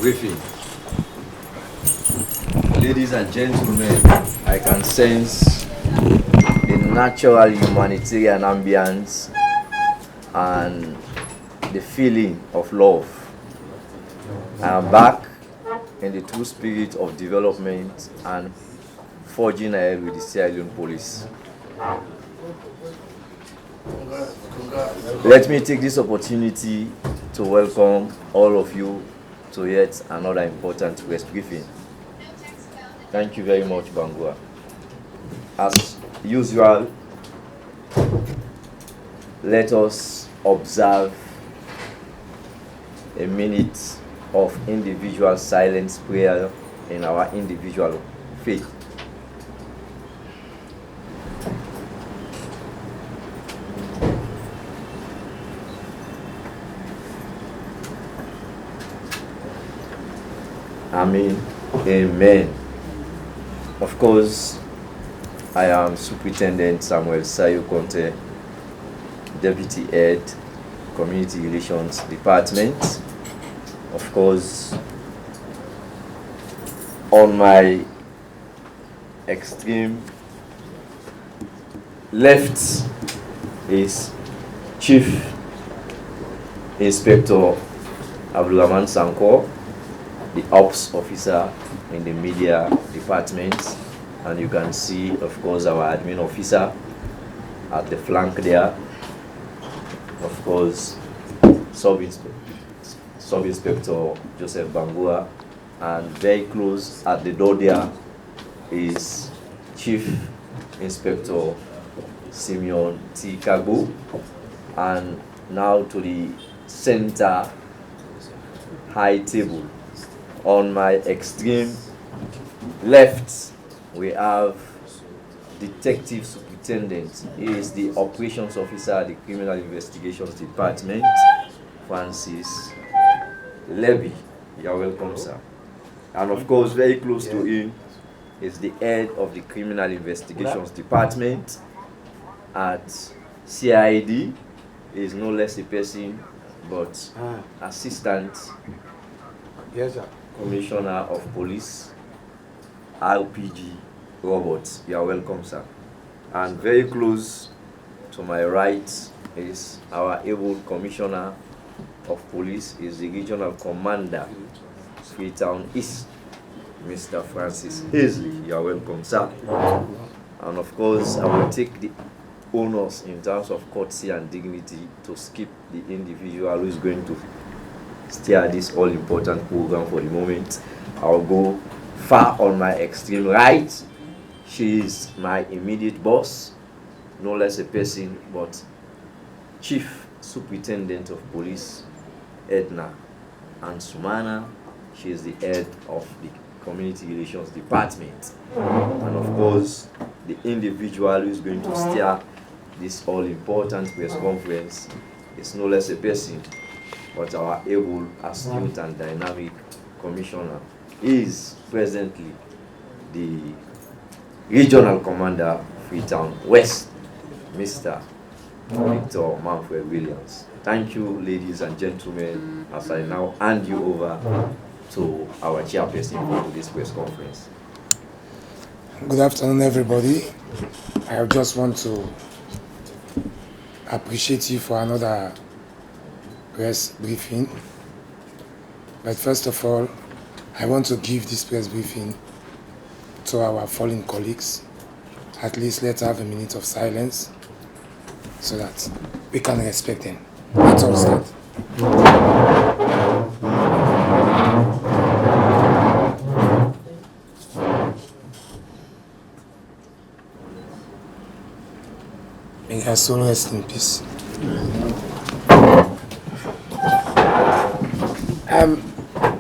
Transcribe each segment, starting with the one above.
briefing. Ladies and gentlemen, I can sense the natural humanitarian ambience and the feeling of love. I am back in the true spirit of development and forging ahead with the Sierra Leone Police. Let me take this opportunity to welcome all of you to yet another important press briefing. Thank you very much, Bangua. As usual, let us observe a minute of individual silence prayer in our individual faith. Amen. Amen. Of course, I am Superintendent Samuel Sayo Conte, Deputy Head, Community Relations Department. Of course, on my extreme left is Chief Inspector Abdulrahman Sanko, the Ops Officer in the Media Department, and you can see, of course, our Admin Officer at the flank there. Of course, Sub-Inspector Joseph Bangua, and very close at the door there is Chief Inspector Simeon T. Kagbo, and now to the center high table. On my extreme left, we have Detective Superintendent. He is the Operations Officer at the Criminal Investigations Department, Francis Levy. You are welcome, sir. And of course, very close to him is the head of the Criminal Investigations Department at CID. He is no less a person but Assistant Commissioner of Police, RPG Roberts. You are welcome, sir. And very close to my right is our able Commissioner of Police, is the Regional Commander, Freetown East, Mr. Francis Hazley. You are welcome, sir. And of course, I will take the honors in terms of courtesy and dignity to skip the individual who is going to steer this all-important program for the moment. I'll go far on my extreme right. She is my immediate boss, no less a person but Chief Superintendent of Police, Edna and Sumana. She is the head of the Community Relations Department. And of course, the individual who is going to steer this all-important press conference is no less a person but our able, astute and dynamic Commissioner is presently the Regional Commander, Freetown West, Mr. Victor Manfred Williams. Thank you, ladies and gentlemen, as I now hand you over to our chairperson for this press conference. Good afternoon, everybody. I just want to appreciate you for another press briefing. But first of all, I want to give this press briefing to our fallen colleagues. At least let's have a minute of silence so that we can respect them. Let's all stand. May her soul rest in peace.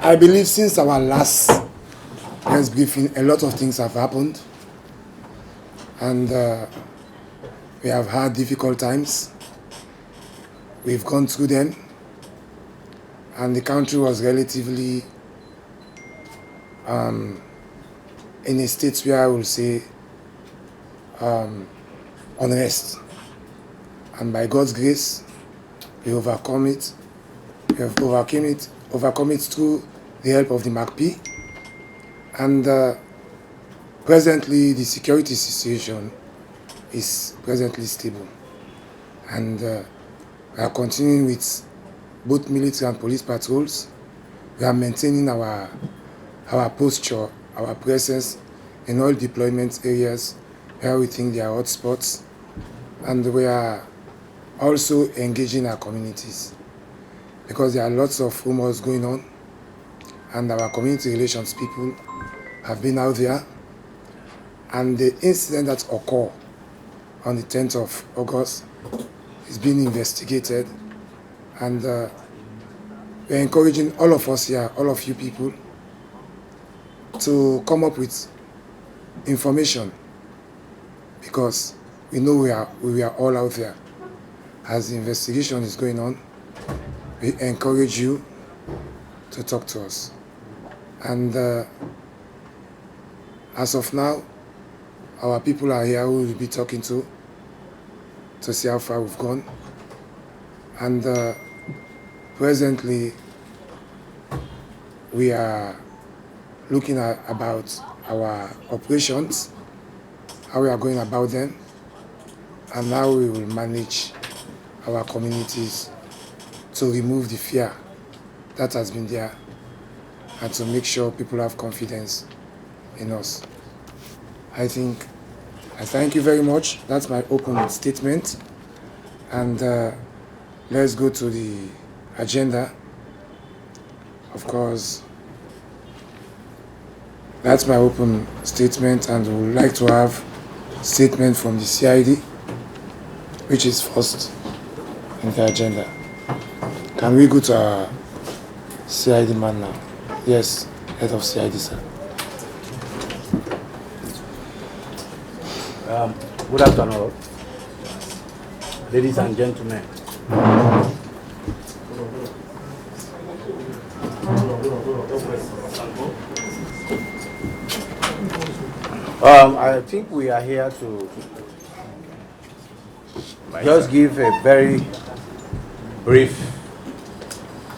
I believe since our last press briefing, a lot of things have happened, and we have had difficult times. We've gone through them, and the country was relatively in a state where I will say unrest. And by God's grace, we overcome it. We have overcome it through the help of the MACP. And presently, the security situation is presently stable. And we are continuing with both military and police patrols. We are maintaining our posture, our presence in all deployment areas where we think there are hotspots. And we are also engaging our communities because there are lots of rumors going on, and our community relations people have been out there. And the incident that occurred on the 10th of August is being investigated, and we're encouraging all of us here, all of you people, to come up with information, because we know we are all out there. As the investigation is going on, we encourage you to talk to us. And as of now, our people are here who will be talking to see how far we've gone. And presently, we are looking at about our operations, how we are going about them, and how we will manage our communities to remove the fear that has been there and to make sure people have confidence in us. I thank you very much. That's my open statement. And let's go to the agenda. Of course, that's my open statement, and we would like to have statement from the CID, which is first in the agenda. Can we go to our CID man now? Yes, head of CID, sir. Good afternoon, ladies and gentlemen. I think we are here to just give a very brief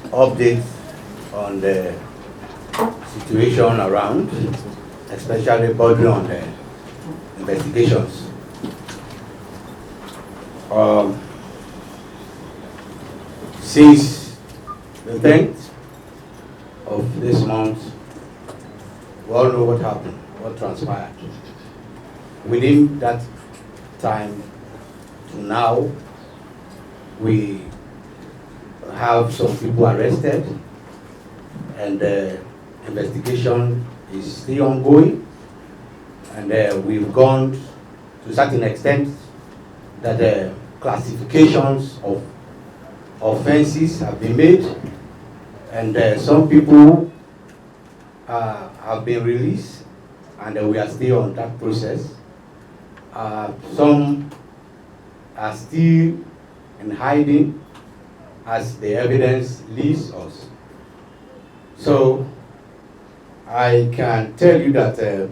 update on the situation around, especially bordering on the investigations. Since the 10th of this month, we all know what happened, what transpired. Within that time to now, we have some people arrested, and the investigation is still ongoing. And we've gone to a certain extent that the classifications of offenses have been made, and some people have been released, and we are still on that process. Some are still in hiding as the evidence leads us. So I can tell you that a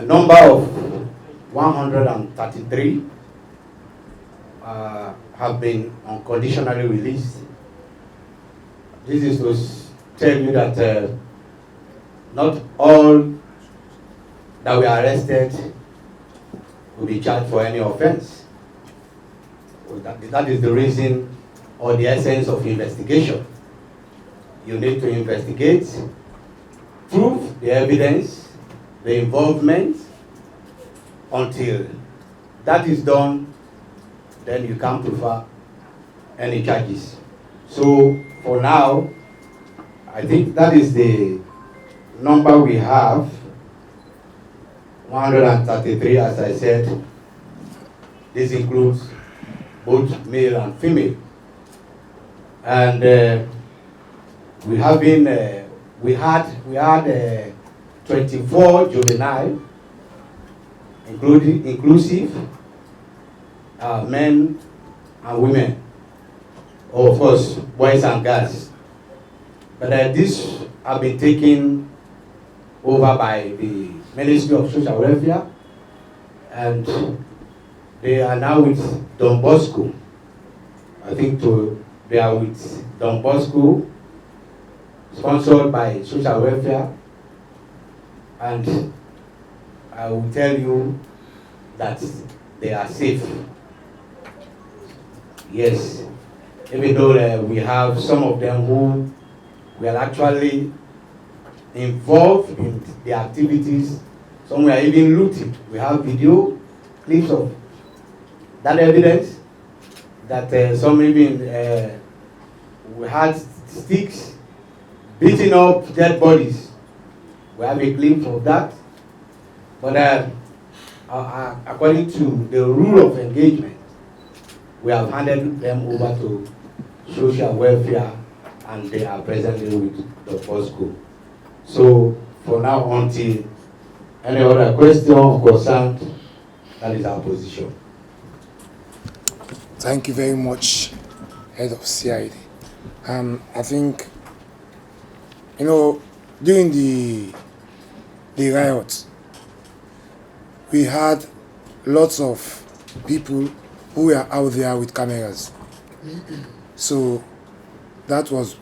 number of 133 have been unconditionally released. This is to tell you that not all that were arrested will be charged for any offense. That is the reason or the essence of investigation. You need to investigate, prove the evidence, the involvement. Until that is done, then you can't prefer any charges. So for now, I think that is the number we have, 133, as I said. This includes both male and female. And we had 24 juvenile, inclusive men and women, or of course boys and girls. But these have been taken over by the Ministry of Social Welfare, and they are now with Don Bosco. I think they are with Don Bosco sponsored by social welfare, and I will tell you that they are safe. Yes, even though we have some of them who were actually involved in the activities, some were even looting. We have video clips of that evidence that some even we had sticks beating up dead bodies. We have a clip of that. But according to the rule of engagement, we have handed them over to social welfare, and they are presently with the POSCO. So for now, until any other question or concern, that is our position. Thank you very much, Head of CID. I think, during the riot, we had lots of people who were out there with cameras. So that was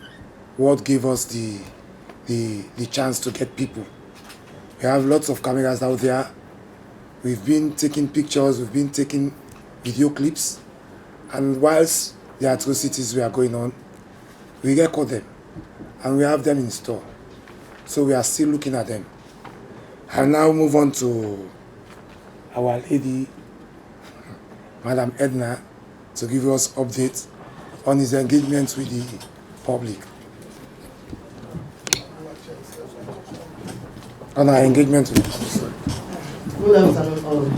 what gave us the chance to get people. We have lots of cameras out there. We've been taking pictures, we've been taking video clips, and whilst the atrocities were going on, we record them and we have them in store. So we are still looking at them. I'll now move on to our lady, Madam Edna, to give us updates on his engagement with the public. On our engagement with the public. Good afternoon all.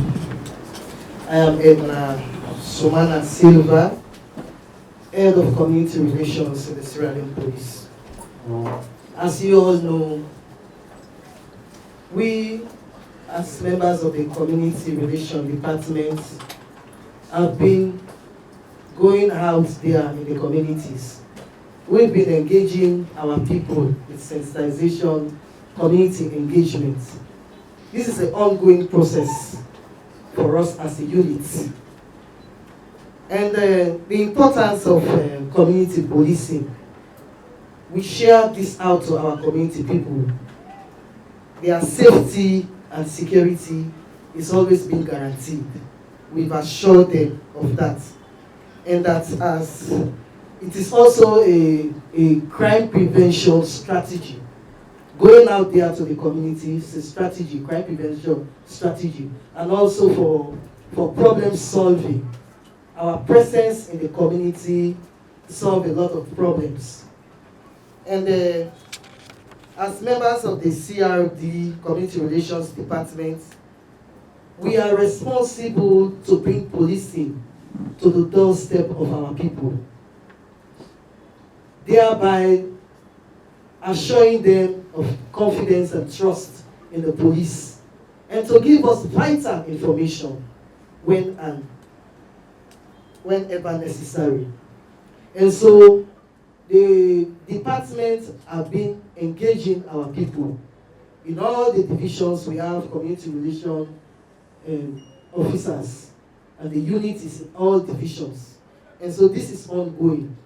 I am Edna Sumana Silva, Head of Community Relations in the Sierra Leone Police. As you all know, we as members of the Community Relations Department have been going out there in the communities. We've been engaging our people with sensitization, community engagement. This is an ongoing process for us as a unit. And the importance of community policing, we share this out to our community people. Their safety and security is always been guaranteed. We've assured them of that. And that as it is also a crime prevention strategy. Going out there to the community is a strategy, crime prevention strategy, and also for problem solving. Our presence in the community solve a lot of problems. And as members of the CRD, Community Relations Department, we are responsible to bring policing to the doorstep of our people, thereby assuring them of confidence and trust in the police, and to give us vital information whenever necessary. And so the department have been engaging our people. In all the divisions, we have community relations officers, and the unit is in all divisions. And so this is ongoing.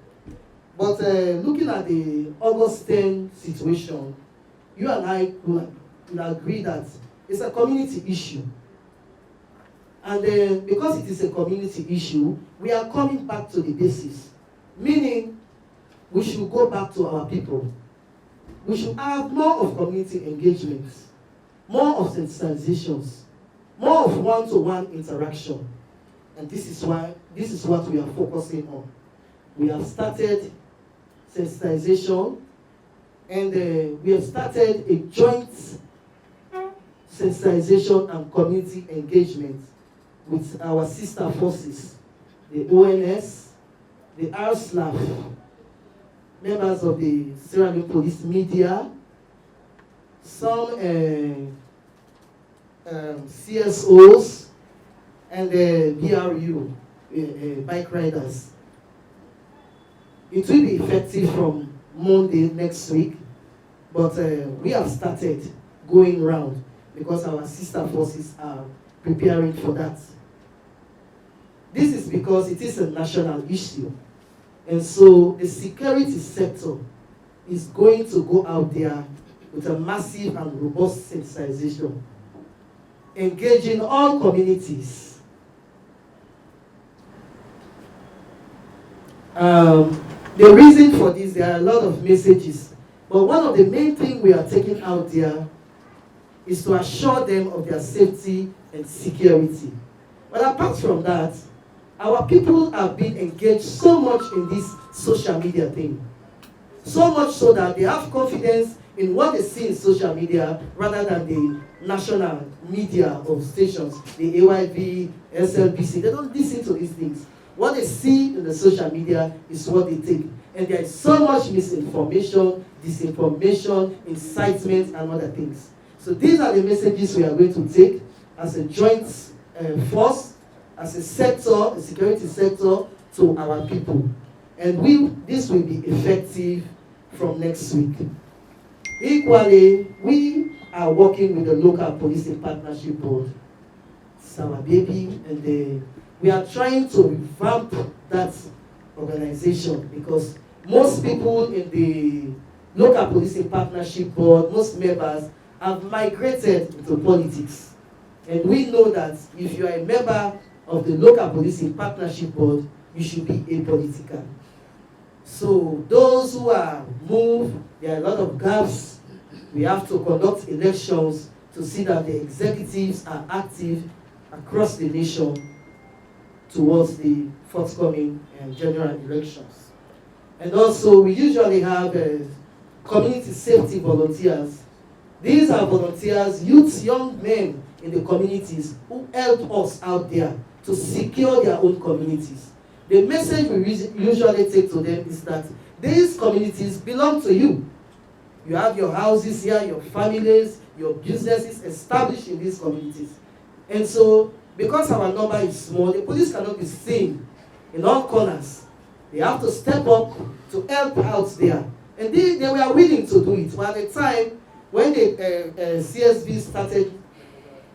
But looking at the August 10 situation, you and I will agree that it's a community issue. And because it is a community issue, we are coming back to the basis, meaning we should go back to our people. We should have more of community engagements, more of sensitizations, more of one-to-one interaction. And this is what we are focusing on. We have started sensitization, and we have started a joint sensitization and community engagement with our sister forces, the ONS, the RSLAF, members of the Sierra Leone Police Media, some CSOs, and BRU, bike riders. It will be effective from Monday next week, but we have started going round because our sister forces are preparing for that. This is because it is a national issue. And so the security sector is going to go out there with a massive and robust sensitization, engaging all communities. The reason for this, there are a lot of messages, but one of the main things we are taking out there is to assure them of their safety and security. But apart from that, our people have been engaged so much in this social media thing. So much so that they have confidence in what they see in social media rather than the national media of stations, the AYV, SLBC. They don't listen to these things. What they see in the social media is what they take. And there is so much misinformation, disinformation, incitement, and other things. So these are the messages we are going to take as a joint force, as a sector, a security sector, to our people. And this will be effective from next week. Equally, we are working with the local policing partnership board. It's our baby, and we are trying to revamp that organization because most people in the local policing partnership board, most members, have migrated into politics. And we know that if you are a member of the local policing partnership board, you should be apolitical. So those who are moved, there are a lot of gaps. We have to conduct elections to see that the executives are active across the nation towards the forthcoming general elections. And also, we usually have community safety volunteers. These are volunteers, youths, young men in the communities who help us out there to secure their own communities. The message we usually take to them is that these communities belong to you. You have your houses here, your families, your businesses established in these communities. And so, because our number is small, the police cannot be seen in all corners. They have to step up to help out there. And they were willing to do it. But at the time, when the CSV started,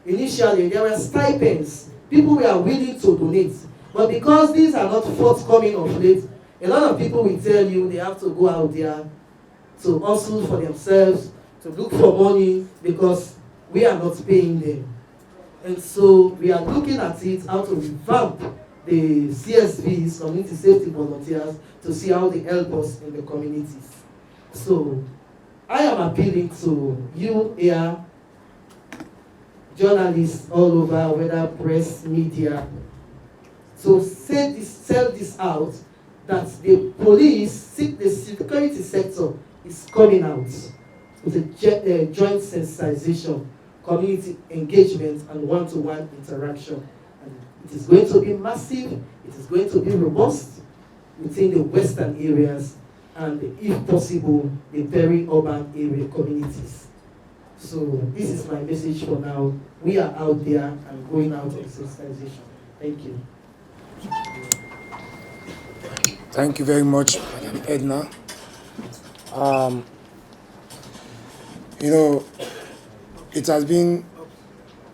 initially, there were stipends. People were willing to donate. But because these are not forthcoming of late, a lot of people will tell you they have to go out there to hustle for themselves, to look for money, because we are not paying them. And so we are looking at it, how to revamp the CSVs, community safety volunteers, to see how they help us in the communities. So I am appealing to you here, journalists all over, whether press, media, to sell this out, that the police, the security sector is coming out with a joint sensitization, community engagement, and one-to-one interaction. And it is going to be massive, it is going to be robust within the western areas, and if possible, the peri-urban area communities. So this is my message for now. We are out there and going out on sensitization. Thank you. Thank you very much, Madam Edna. You know, it has been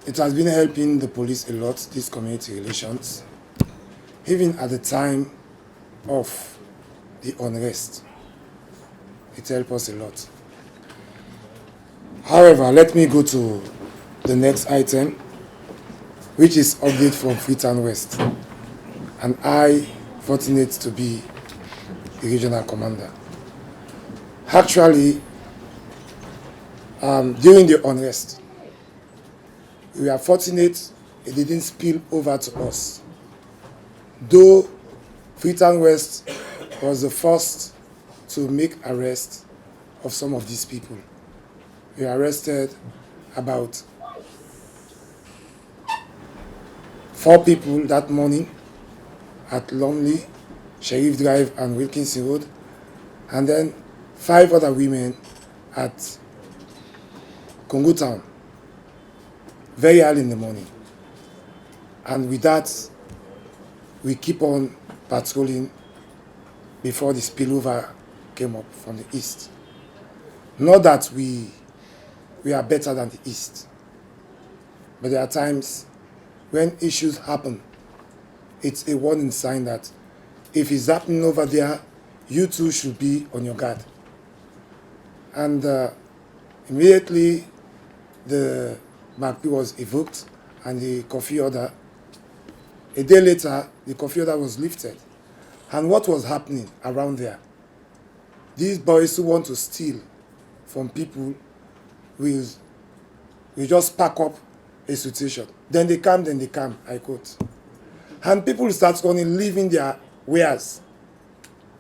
helping the police a lot, these community relations, even at the time of the unrest. It helped us a lot. However, let me go to the next item, which is update from Freetown West. And I, fortunate to be the regional commander. Actually, during the unrest, we are fortunate it didn't spill over to us. Though Freetown West was the first to make arrest of some of these people. We arrested about 4 people that morning at Lumley, Sheriff Drive and Wilkinson Road, and then 5 other women at Congo Town, very early in the morning. And with that, we keep on patrolling before the spillover came up from the east. Not that we are better than the east, but there are times when issues happen, it's a warning sign that if it's happening over there, you too should be on your guard. And immediately the MACP was evoked and the curfew order. A day later, the curfew order was lifted. And what was happening around there? These boys who want to steal from people will just pack up a situation. Then they come, I quote. And people start running, leaving their wares.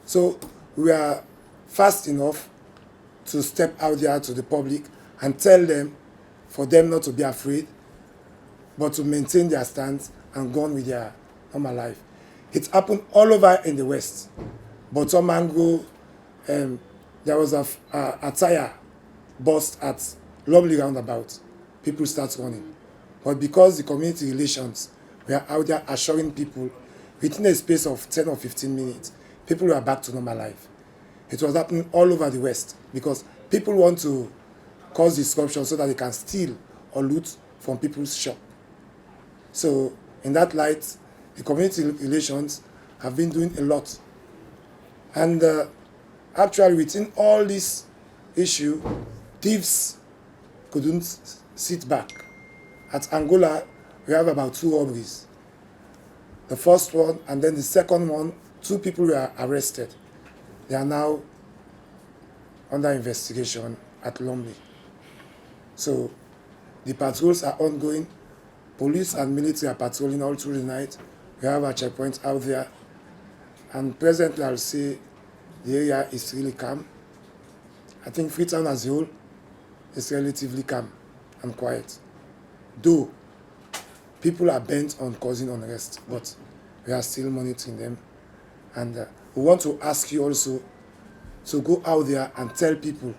So we are fast enough to step out there to the public and tell them for them not to be afraid, but to maintain their stance and go on with their normal life. It happened all over in the West. Bottom Mango, there was a tire burst at Lovely Roundabout. People start running. But because the community relations were out there assuring people, within a space of 10 or 15 minutes, people were back to normal life. It was happening all over the West because people want to cause disruption so that they can steal or loot from people's shop. So in that light, the community relations have been doing a lot. And actually within all this issue, thieves couldn't sit back. At Angola, we have about 2 robberies. The first one and then the second one, 2 people were arrested. They are now under investigation at Lumley. So the patrols are ongoing. Police and military are patrolling all through the night. We have our checkpoints out there. And presently, I'll say the area is really calm. I think Freetown as a whole is relatively calm and quiet. Though people are bent on causing unrest, but we are still monitoring them. And we want to ask you also to go out there and tell people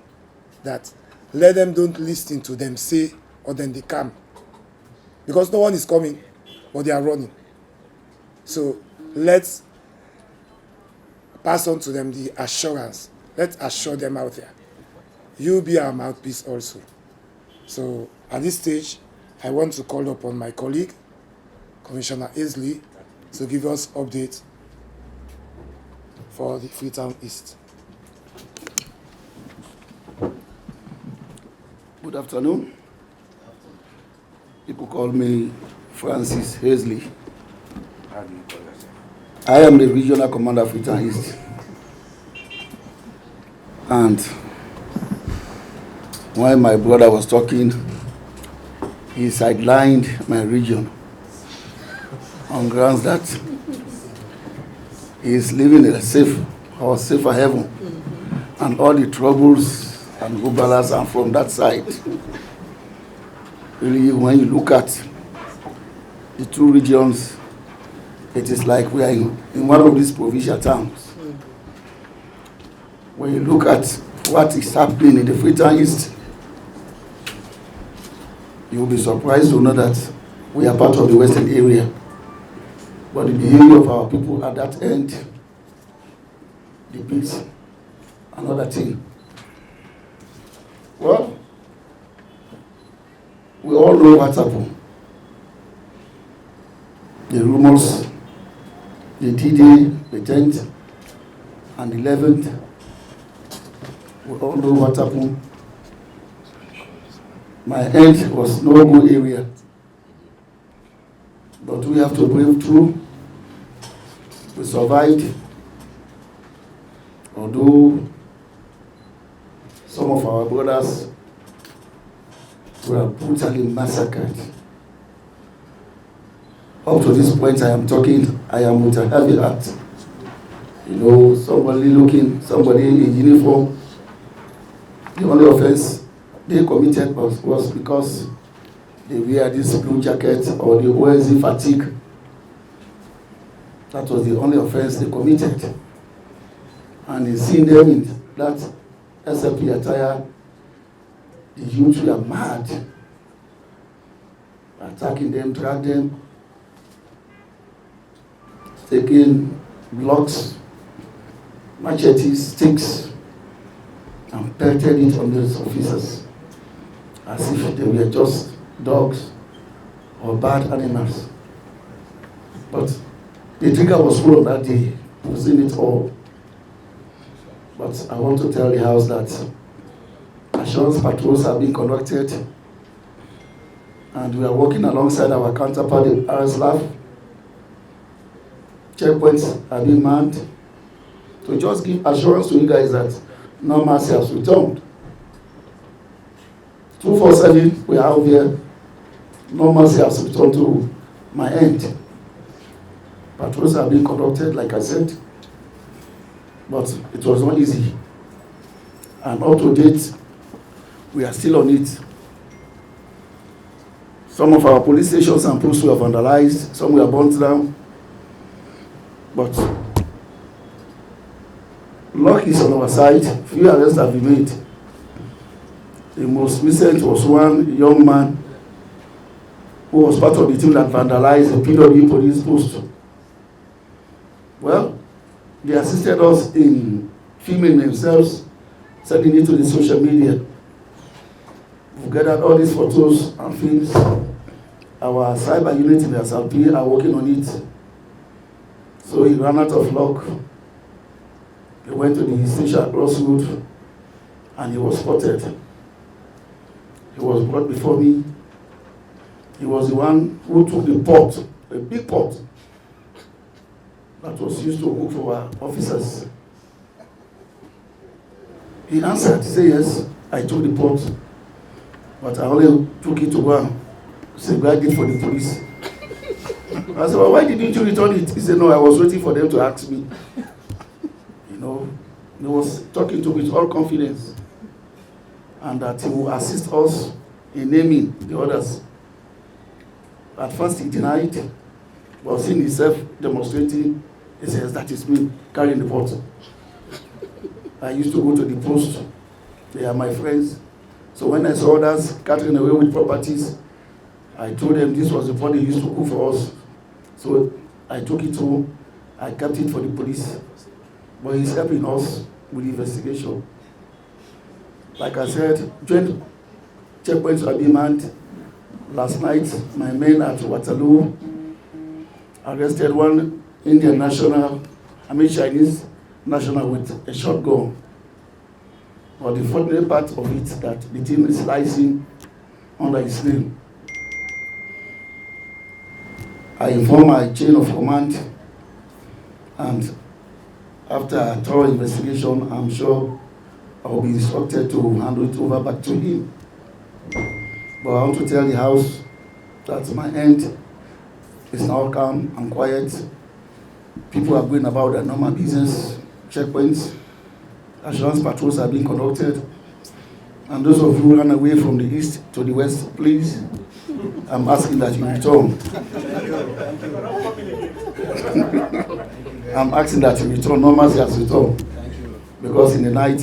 that let them don't listen to them say, or then they come. Because no one is coming, but they are running. So let's pass on to them the assurance. Let's assure them out there. You be our mouthpiece also. So at this stage, I want to call upon my colleague, Commissioner Aisley, to give us update for the Freetown East. Good afternoon. People call me Francis Hazley. I am the regional commander of Freetown East. And when my brother was talking, he sidelined my region on grounds that he is living in a safer heaven, and all the troubles and gubalas are from that side. Really, when you look at the 2 regions, it is like we are in one of these provincial towns. When you look at what is happening in the Freetown East, you will be surprised to know that we are part of the western area. But the behavior of our people at that end depicts another thing. Well, we all know what happened. The rumors, the D-Day, the 10th and 11th, we all know what happened. My end was no good area. But we have to brave through. We survived. Although some of our brothers were brutally massacred. Up to this point I am talking, I am with a heavy heart. You know, somebody in uniform, the only offense they committed was because they wear this blue jacket or the OSC fatigue. That was the only offense they committed. And in seeing them in that SLP attire, the youth were mad. Attacking them, drag them, taking blocks, machetes, sticks, and pelted it on those officers as if they were just dogs or bad animals. But the trigger was full on that day. We've seen it all. But I want to tell the House that assurance patrols are being conducted, and we are working alongside our counterpart in RSLAF. Checkpoints are being manned to just give assurance to you guys that no mercy has returned. 247, we are out here. No mercy has returned to my end. Patrols are being conducted, like I said, but it was not easy. And up to date, we are still on it. Some of our police stations and posts were vandalized, some were burnt down, but luck is on our side. Few arrests have been made. The most recent was one young man who was part of the team that vandalized the PW police post. Well, they assisted us in filming themselves, sending it to the social media. We've gathered all these photos and films. Our cyber unit in the SLP are working on it. So he ran out of luck. He went to the station at Crosswood and he was spotted. He was brought before me. He was the one who took the pot, a big pot, that was used to cook for our officers. He answered, he said, yes, I took the pot, but I only took it to go and safeguard it for the police. I said, well, why didn't you return it? He said, no, I was waiting for them to ask me. You know, he was talking to me with all confidence, and that he will assist us in naming the others. At first he denied, but seeing himself demonstrating, he says, that is me carrying the pot. I used to go to the post. They are my friends. So when I saw others carrying away with properties, I told them this was the pot they used to cook for us. So I took it home. I kept it for the police. But he's helping us with the investigation. Like I said, joint checkpoints are being manned. Last night, my men at Waterloo arrested one Indian national, Chinese national with a shotgun. But the fortunate part of it that the team is licensed under his name. I informed my chain of command, and after a thorough investigation, I'm sure I will be instructed to hand it over back to him. But I want to tell the House that my end is now calm and quiet. People are going about their normal business, checkpoints, assurance patrols are being conducted. And those of you who ran away from the east to the west, please, I'm asking that you return. I'm asking that you return. Normalcy has returned. Because in the night,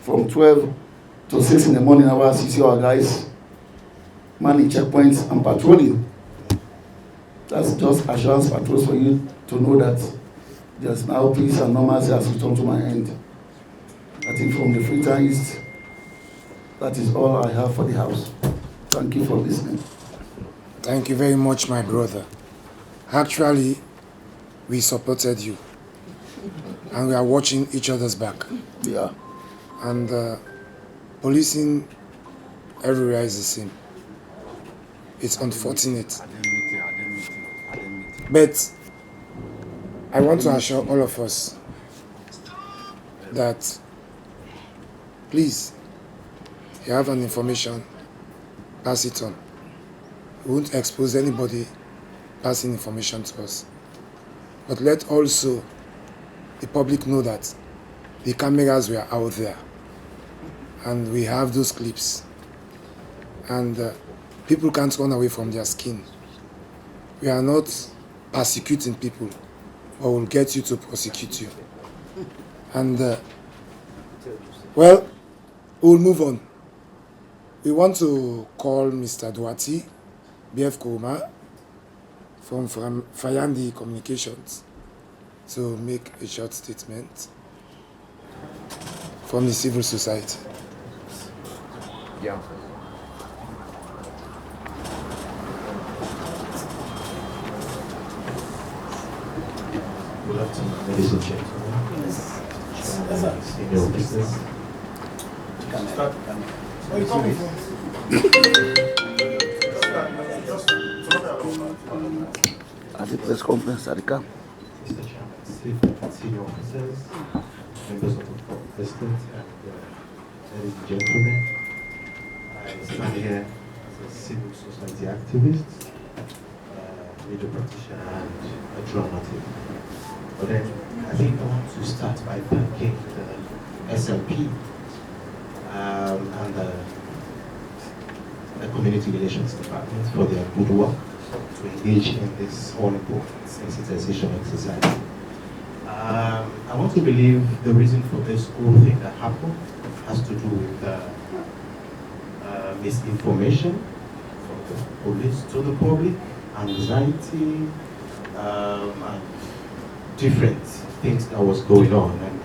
from 12 to 6 in the morning hours, you see our guys manning checkpoints and patrolling. That's just assurance patrols for you to know that there's now peace and normalcy has returned to my end. I think from the Freetown East, that is all I have for the House. Thank you for listening. Thank you very much, my brother. Actually, we supported you. And we are watching each other's back. Yeah. And policing everywhere is the same. It's unfortunate. But I want to assure all of us that, please, if you have an information, pass it on. We won't expose anybody passing information to us. But let also the public know that the cameras were out there and we have those clips. And people can't run away from their skin. We are not persecuting people, or will get you to prosecute you. And, well, we'll move on. We want to call Mr. Duati, BF Koma, from Fayandi Communications, to make a short statement from the civil society. Yeah. Good afternoon, ladies and gentlemen. In your business. At the press conference, at the camp. Mr. Chairman, senior officers, members of the president, and ladies and gentlemen, I stand here as a civil society activist, media practitioner, and a dramatic. But then I think I want to start by thanking the SLP and the Community Relations Department for their good work to engage in this all-important sensitization exercise. I want to believe the reason for this whole thing that happened has to do with misinformation from the police to the public, anxiety, and different things that was going on, and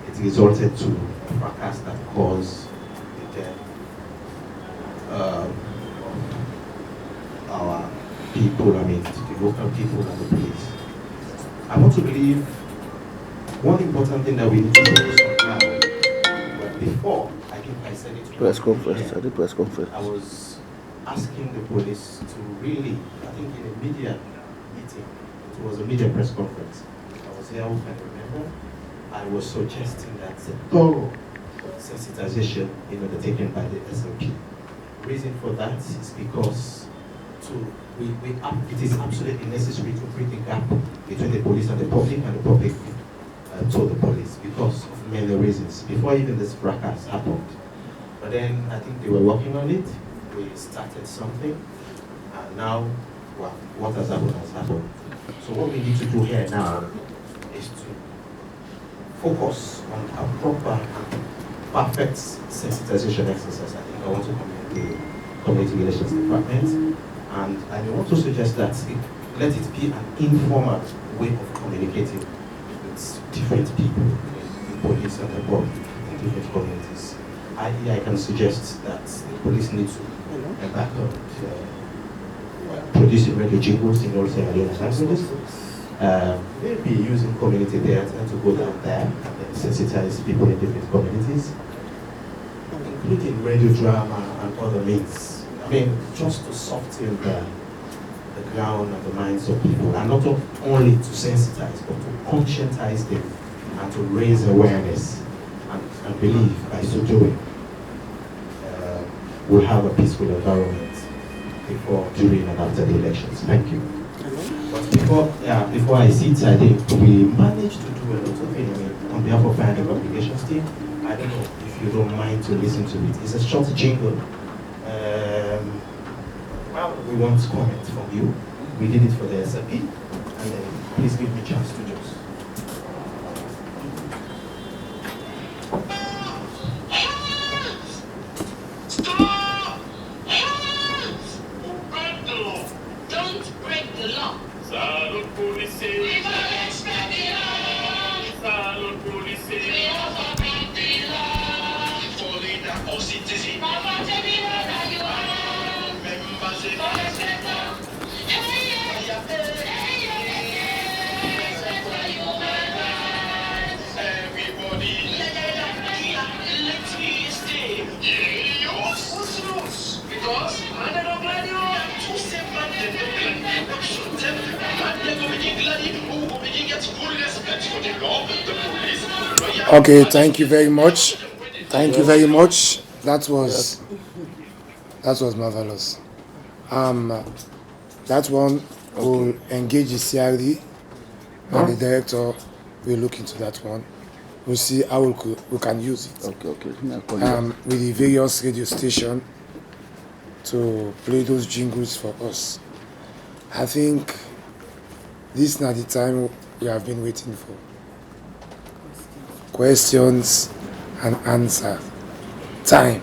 it resulted to a fracas that caused the death of our people, the local people and the police. I want to believe one important thing that we need to focus on now, but before, I think I said it Press conference, at the press conference. I was asking the police to really, I think in a media meeting, it was a media press conference. I was there, who can remember. I was suggesting that a thorough sensitization undertaken by the SLP. The reason for that is because it is absolutely necessary to bridge the gap between the police and the public to the police because of many reasons. Before even this fracas happened. But then I think they were working on it. We started something, and now, well, what has happened has happened. So what we need to do here now is to focus on a proper and perfect sensitization exercise. I think I want to commend the Community Relations Department, and I want to suggest that let it be an informal way of communicating with different people, the police and the public in different communities. I can suggest that the police need to back up producing radio jingles in all Sierra languages. Maybe using community theatre to go down there and then sensitize people in different communities, including radio drama and other means. Just to soften the ground and the minds of people, and not only to sensitize, but to conscientize them and to raise awareness and believe by so doing we'll have a peaceful environment before, during, and after the elections. Thank you. But before I sit, I think we managed to do a lot of things. On behalf of Fire and Communications team, I don't know if you don't mind to listen to it. It's a short jingle. We want comment from you. We did it for the SLP, and then please give me a chance to just. Stop! Break the law. Don't break the law. Salute police. We don't respect the law. Salute police. We also break the law. For leader or citizen. Papa, tell me what you are. Members of the sector. Hey, respect for human rights. Everybody, let me stay. Yes. What's the rules? Because I don't glad you are too safe and they don't glad you. What should tell them? And they go begin glad you who go begin get full respect for the law, the police, the lawyer. Okay, thank you very much. Thank you very much. That was marvelous. That one will engage the CRD and the director will look into that one. We'll see how we can use it. Okay. With the various radio stations to play those jingles for us. I think this is not the time we have been waiting for. Questions and answer time.